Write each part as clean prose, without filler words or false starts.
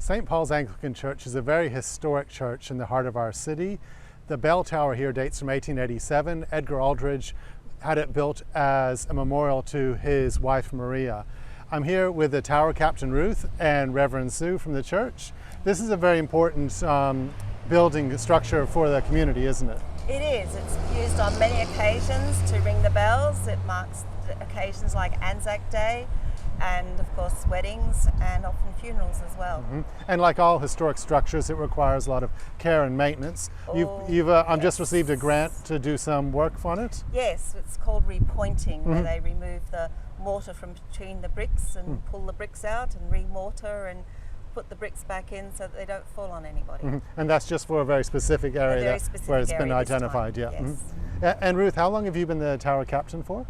St. Paul's Anglican Church is a very historic church in the heart of our city. The bell tower here dates from 1887. Edgar Aldridge had it built as a memorial to his wife Maria. I'm here with the tower captain Ruth and Reverend Sue from the church. This is a very important building structure for the community, isn't it? It is. It's used on many occasions to ring the bells. It marks occasions like Anzac Day and of course weddings and often funerals as well. Mm-hmm. And like all historic structures, it requires a lot of care and maintenance. You've just received a grant to do some work on it? Yes, it's called repointing, where they remove the mortar from between the bricks and pull the bricks out and re-mortar and put the bricks back in so that they don't fall on anybody. And that's just for a very specific area where it's been identified. Yeah. Yes. And Ruth, how long have you been the tower captain for?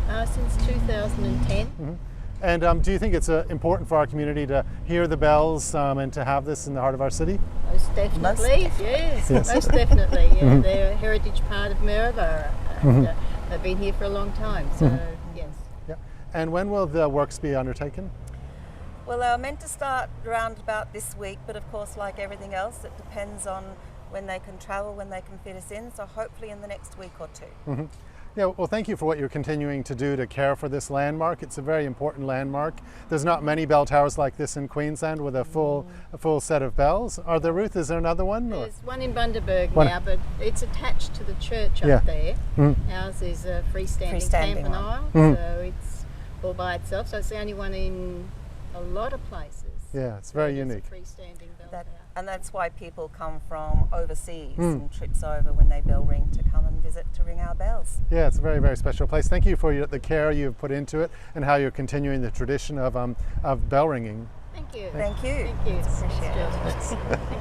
Since 2010. And do you think it's important for our community to hear the bells and to have this in the heart of our city? Most definitely, yes. Most definitely. Yeah, they're a heritage part of Maryborough. And, they've been here for a long time, so yes. Yeah. And when will the works be undertaken? Well, they're meant to start around about this week, but of course, like everything else, it depends on when they can travel, when they can fit us in, so hopefully in the next week or two. Yeah, well, thank you for what you're continuing to do to care for this landmark. It's a very important landmark. There's not many bell towers like this in Queensland with a full set of bells. Are there, Ruth? Is there another one? There's one in Bundaberg now, but it's attached to the church up there. Ours is a freestanding camp aisle, so it's all by itself. So it's the only one in a lot of places. Yeah, it's very unique. A freestanding bell tower. And that's why people come from overseas and trips over when they bell ring to come and visit to ring our bells. Yeah, it's a very, very special place. Thank you for the care you've put into it and how you're continuing the tradition of bell ringing. Thank you. Thank you. Thank you. Appreciate it.